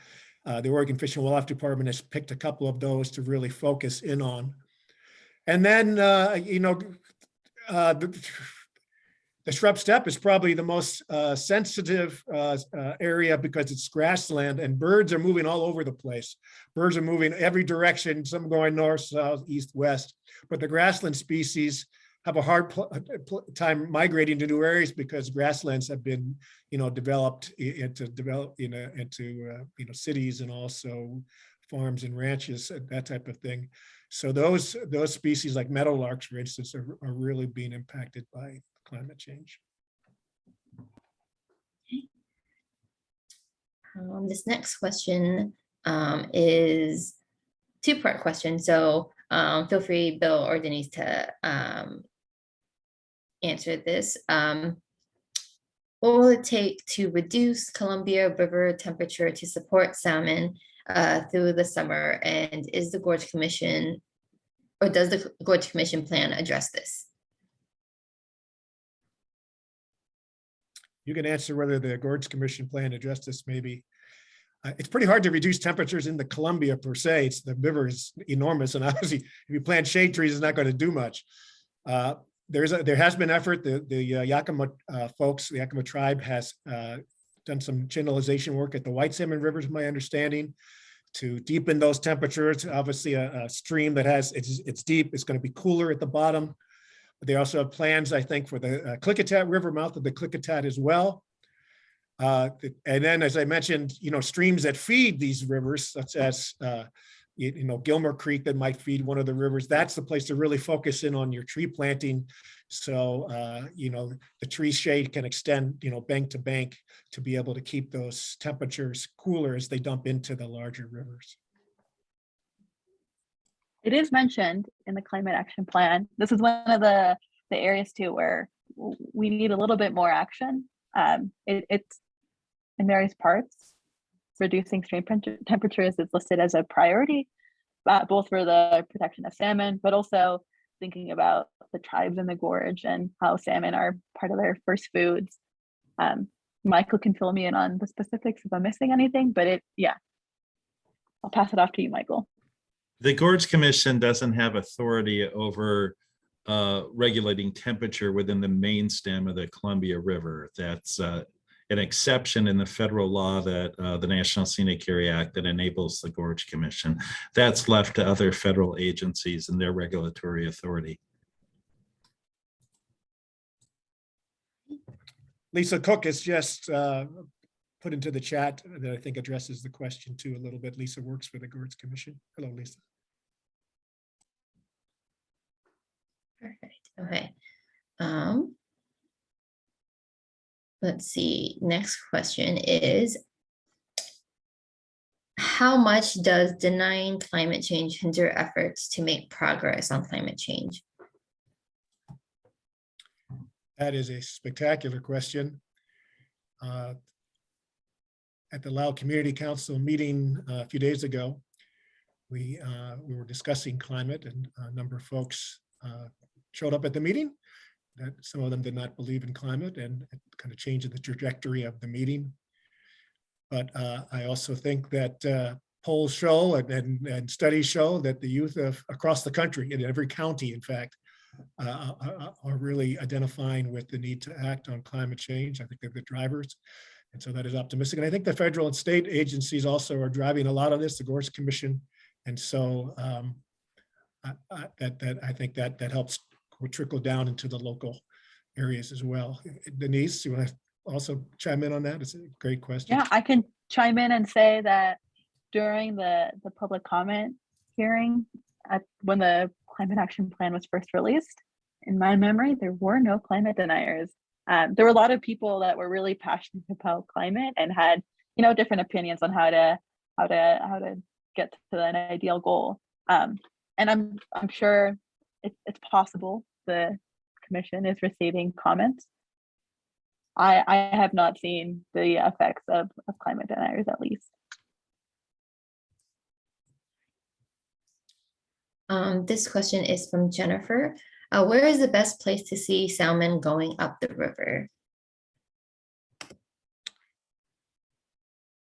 The Oregon Fish and Wildlife Department has picked a couple of those to really focus in on. And then, the shrub steppe is probably the most sensitive area because it's grassland, and birds are moving all over the place. Birds are moving every direction, some going north, south, east, west. But the grassland species have a hard time migrating to new areas because grasslands have been, developed into cities, and also farms and ranches, that type of thing. So those species like meadowlarks, for instance, are really being impacted by climate change. This next question is two-part question. So feel free, Bill or Denise, to answer this. What will it take to reduce Columbia River temperature to support salmon through the summer? And is the Gorge Commission, or does the Gorge Commission plan address this? You can answer whether the Gorge Commission plan addressed this maybe. It's pretty hard to reduce temperatures in the Columbia per se. The river is enormous, and obviously, if you plant shade trees, it's not going to do much. There has been effort. The Yakima folks, the Yakima tribe, has done some channelization work at the White Salmon rivers, my understanding, to deepen those temperatures. Obviously, a stream that it's deep, it's going to be cooler at the bottom. But they also have plans, I think, for the Klickitat River, mouth of the Klickitat as well. And then, as I mentioned, streams that feed these rivers, such as Gilmer Creek, that might feed one of the rivers. That's the place to really focus in on your tree planting. So the tree shade can extend bank to bank to be able to keep those temperatures cooler as they dump into the larger rivers. It is mentioned in the climate action plan. This is one of the areas too where we need a little bit more action. It's in various parts. Reducing stream temperatures is listed as a priority, both for the protection of salmon, but also thinking about the tribes in the gorge and how salmon are part of their first foods. Michael can fill me in on the specifics if I'm missing anything, but I'll pass it off to you, Michael. The Gorge Commission doesn't have authority over regulating temperature within the main stem of the Columbia River. That's an exception in the federal law that the National Scenic Area Act that enables the Gorge Commission. That's left to other federal agencies and their regulatory authority. Lisa Cook has just put into the chat that I think addresses the question too a little bit. Lisa works for the Gorge Commission. Hello, Lisa. Perfect. Okay. Let's see. Next question is, how much does denying climate change hinder efforts to make progress on climate change? That is a spectacular question. At the Lau Community Council meeting a few days ago, we were discussing climate, and a number of folks showed up at the meeting. That some of them did not believe in climate, and it kind of changed the trajectory of the meeting. But I also think that polls show and studies show that the youth across the country, in every county, in fact, are really identifying with the need to act on climate change. I think they're the drivers. And so that is optimistic. And I think the federal and state agencies also are driving a lot of this, the Gorge Commission. And so I think that helps trickle down into the local areas as well. Denise, you want to also chime in on that? It's a great question. Yeah, I can chime in and say that during the public comment hearing, when the climate action plan was first released, in my memory, there were no climate deniers. There were a lot of people that were really passionate about climate and had, different opinions on how to get to an ideal goal. And I'm sure it's possible the commission is receiving comments. I have not seen the effects of climate deniers, at least. This question is from Jennifer. Where is the best place to see salmon going up the river?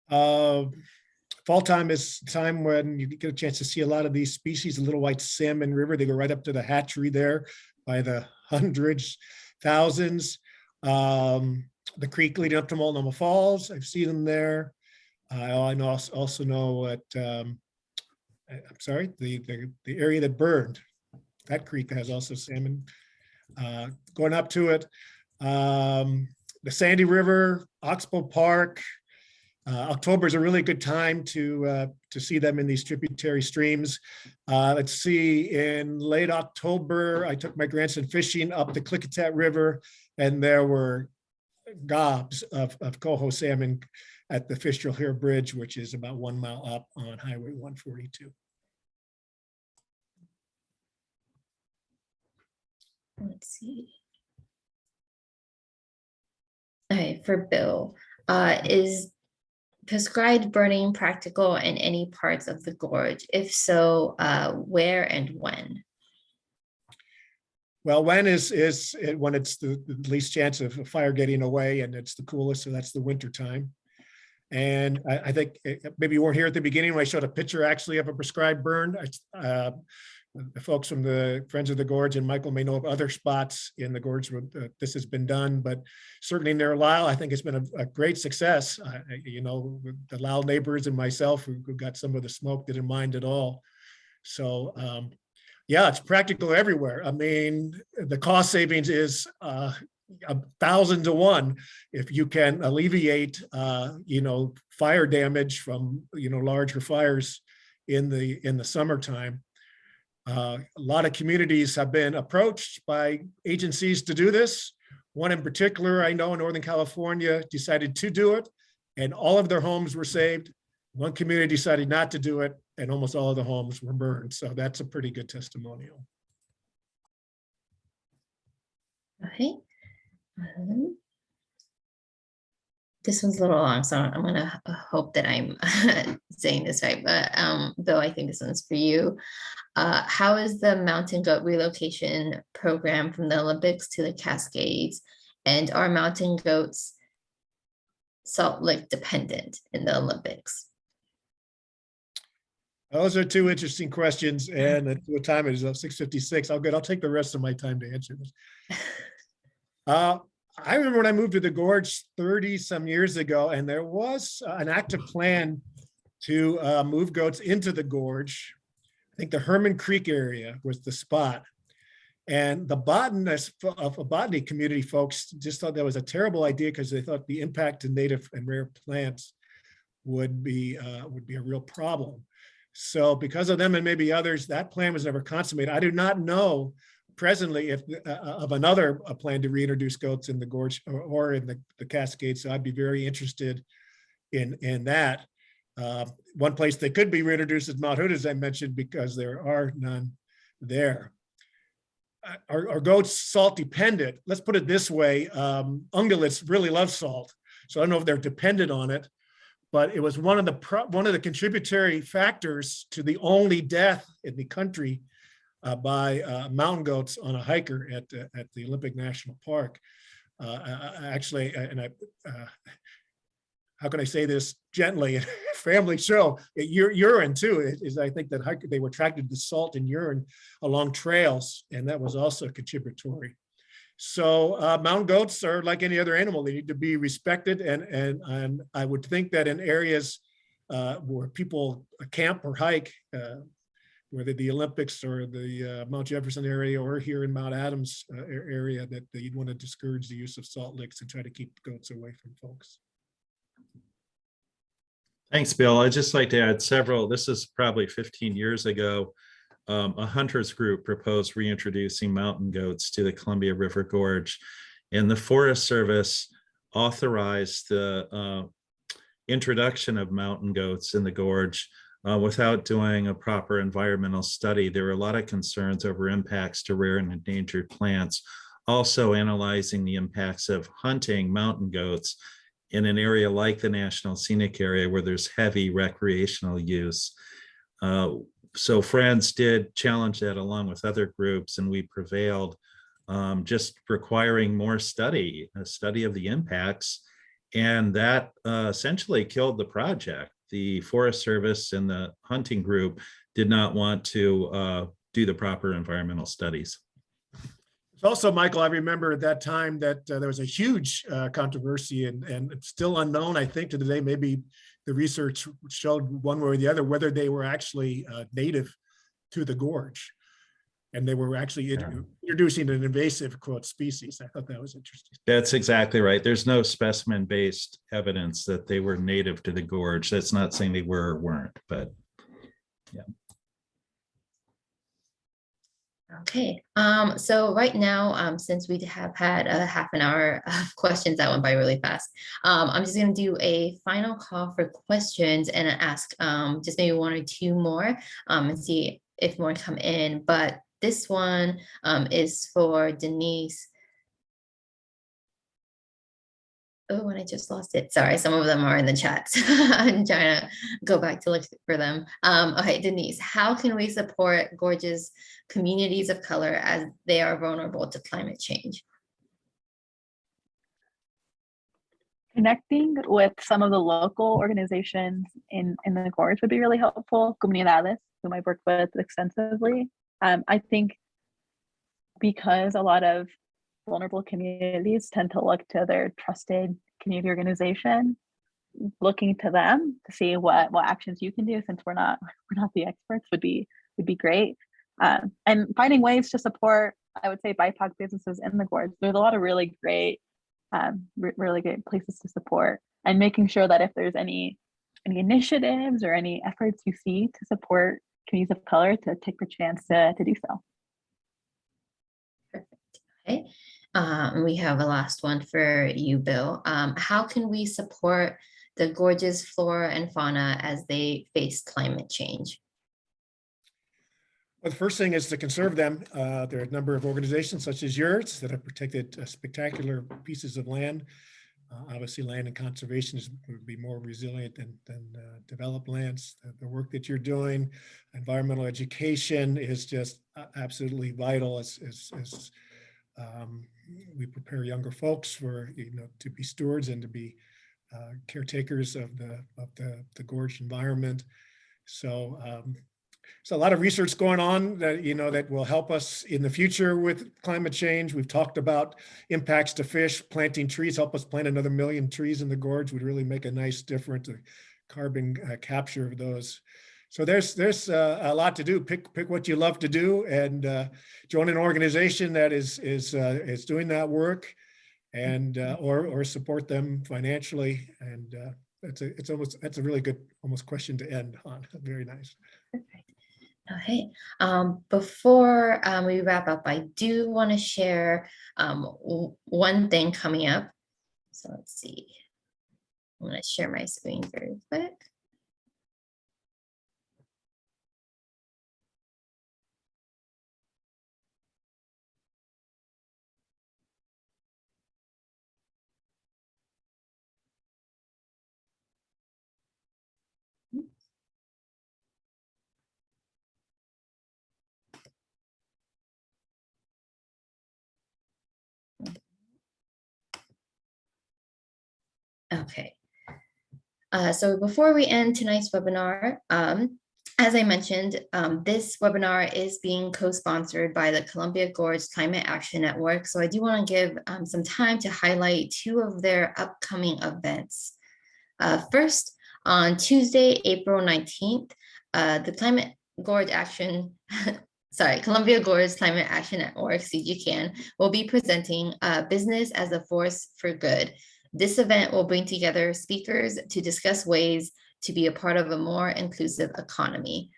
Fall time is time when you get a chance to see a lot of these species, the little white salmon river. They go right up to the hatchery there by the hundreds, thousands. The creek leading up to Multnomah Falls, I've seen them there. I also know at, I'm sorry, the area that burned, that creek has also salmon going up to it. The Sandy River, Oxbow Park. October is a really good time to see them in these tributary streams. Let's see, in late October, I took my grandson fishing up the Klickitat River, and there were gobs of coho salmon at the Fistral Hair Bridge, which is about 1 mile up on Highway 142. Let's see. Okay, for Bill. Is prescribed burning practical in any parts of the gorge? If so, where and when? Well, when is when it's the least chance of a fire getting away and it's the coolest, so that's the winter time. And I think maybe you weren't here at the beginning when I showed a picture actually of a prescribed burn. The folks from the Friends of the Gorge and Michael may know of other spots in the gorge where this has been done, but certainly near Lyle, I think it's been a great success. You know, the Lyle neighbors and myself who got some of the smoke didn't mind at all. So yeah, it's practical everywhere. I mean, the cost savings is 1,000 to 1 if you can alleviate you know, fire damage from, you know, larger fires in the summertime. A lot of communities have been approached by agencies to do this. One in particular, I know in Northern California, decided to do it, and all of their homes were saved. One community decided not to do it, and almost all of the homes were burned. So that's a pretty good testimonial. Okay. This one's a little long, so I'm gonna hope that I'm saying this right. But Bill, I think this one's for you. How is the mountain goat relocation program from the Olympics to the Cascades? And are mountain goats Salt Lake dependent in the Olympics? Those are two interesting questions. And at what time it is? 6:56. I'll take the rest of my time to answer this. I remember when I moved to the gorge 30 some years ago, and there was an active plan to move goats into the gorge. I think the Herman Creek area was the spot. And the botanists of a botany community folks just thought that was a terrible idea because they thought the impact to native and rare plants would be a real problem. So because of them and maybe others, that plan was never consummated. I do not know presently if of another plan to reintroduce goats in the gorge or in the Cascades. So I'd be very interested in that. One place they could be reintroduced is Mount Hood, as I mentioned, because there are none there. Are goats salt dependent? Let's put it this way. Ungulates really love salt. So I don't know if they're dependent on it, but it was one of the contributory factors to the only death in the country by mountain goats on a hiker at the Olympic National Park. Actually, how can I say this gently? Family show, urine too, is I think that they were attracted to salt and urine along trails, and that was also contributory. So mountain goats are like any other animal. They need to be respected, and I would think that in areas where people camp or hike, whether the Olympics or the Mount Jefferson area or here in Mount Adams area, that you'd want to discourage the use of salt licks and try to keep goats away from folks. Thanks, Bill. I'd just like to add several. This is probably 15 years ago. A hunters group proposed reintroducing mountain goats to the Columbia River Gorge, and the Forest Service authorized the introduction of mountain goats in the gorge without doing a proper environmental study. There were a lot of concerns over impacts to rare and endangered plants, also analyzing the impacts of hunting mountain goats in an area like the National Scenic Area where there's heavy recreational use. So Friends did challenge that along with other groups, and we prevailed, just requiring more study, a study of the impacts, and that essentially killed the project. The Forest Service and the hunting group did not want to do the proper environmental studies. Also, Michael, I remember at that time that there was a huge controversy, and it's still unknown, I think, to today. Maybe the research showed one way or the other whether they were actually native to the gorge, and they were actually introducing an invasive, quote, species. I thought that was interesting. That's exactly right. There's no specimen-based evidence that they were native to the gorge. That's not saying they were or weren't, but yeah. Okay, so right now, since we have had a half an hour of questions that went by really fast, I'm just going to do a final call for questions and ask just maybe one or two more and see if more come in. But this one is for Denise. Oh, and I just lost it. Sorry, some of them are in the chat. I'm trying to go back to look for them. Okay, Denise, how can we support Gorge's communities of color as they are vulnerable to climate change? Connecting with some of the local organizations in the Gorge would be really helpful. Comunidades, whom I've worked with extensively. I think because a lot of vulnerable communities tend to look to their trusted community organization, looking to them to see what actions you can do, since we're not the experts, would be great. And finding ways to support, I would say, BIPOC businesses in the Gorge. There's a lot of really great places to support, and making sure that if there's any initiatives or any efforts you see to support communities of color, to take the chance to do so. Perfect. Okay. We have a last one for you, Bill. How can we support the Gorge's flora and fauna as they face climate change? Well, the first thing is to conserve them. There are a number of organizations such as yours that have protected spectacular pieces of land. Obviously, land and conservation would be more resilient than developed lands. The work that you're doing, environmental education, is just absolutely vital as we prepare younger folks for, to be stewards and to be caretakers of the gorge environment. So a lot of research going on that, that will help us in the future with climate change. We've talked about impacts to fish. Planting trees, help us plant another 1 million trees in the gorge would really make a nice difference, carbon capture of those. So there's a lot to do. Pick what you love to do, and join an organization that is doing that work, and or support them financially. And that's a really good almost question to end on. Very nice. Perfect. Okay. Before we wrap up, I do want to share one thing coming up. So let's see. I'm going to share my screen very quick. Okay. So before we end tonight's webinar, as I mentioned, this webinar is being co-sponsored by the Columbia Gorge Climate Action Network. So I do want to give some time to highlight 2 of their upcoming events. First, on Tuesday, April 19th, the Climate Gorge Action, Columbia Gorge Climate Action Network, CGCAN, will be presenting Business as a Force for Good. This event will bring together speakers to discuss ways to be a part of a more inclusive economy.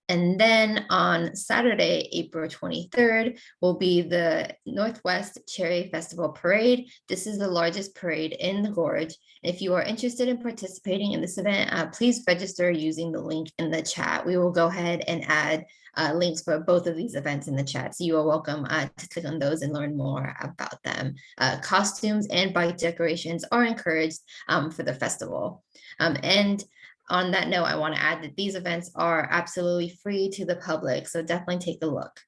And then on Saturday, April 23rd, will be the Northwest Cherry Festival Parade. This is the largest parade in the Gorge. If you are interested in participating in this event, please register using the link in the chat. We will go ahead and add links for both of these events in the chat. So you are welcome to click on those and learn more about them. Costumes and bike decorations are encouraged for the festival. And on that note, I want to add that these events are absolutely free to the public, so definitely take a look.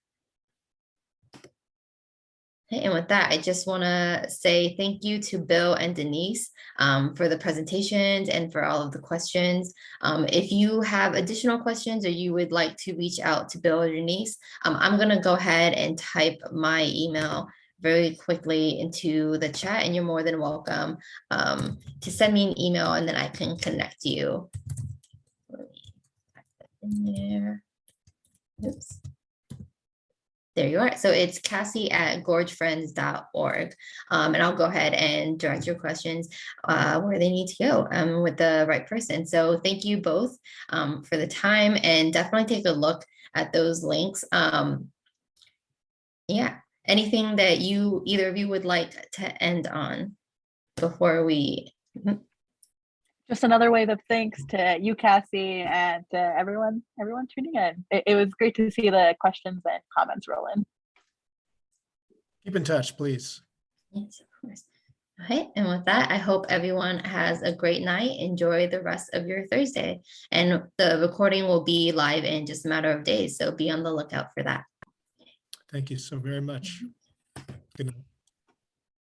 Okay, and with that, I just want to say thank you to Bill and Denise for the presentations and for all of the questions. If you have additional questions or you would like to reach out to Bill or Denise, I'm going to go ahead and type my email very quickly into the chat, and you're more than welcome to send me an email, and then I can connect you. Let me type that in there. Oops. There you are. So it's Kassy@gorgefriends.org. And I'll go ahead and direct your questions where they need to go with the right person. So thank you both for the time, and definitely take a look at those links. Yeah. Anything that either of you would like to end on before we? Just another wave of thanks to you, Kassy, and to everyone tuning in. It was great to see the questions and comments roll in. Keep in touch, please. Yes, of course. Okay, and with that, I hope everyone has a great night. Enjoy the rest of your Thursday. And the recording will be live in just a matter of days, so be on the lookout for that. Thank you so very much. Good night.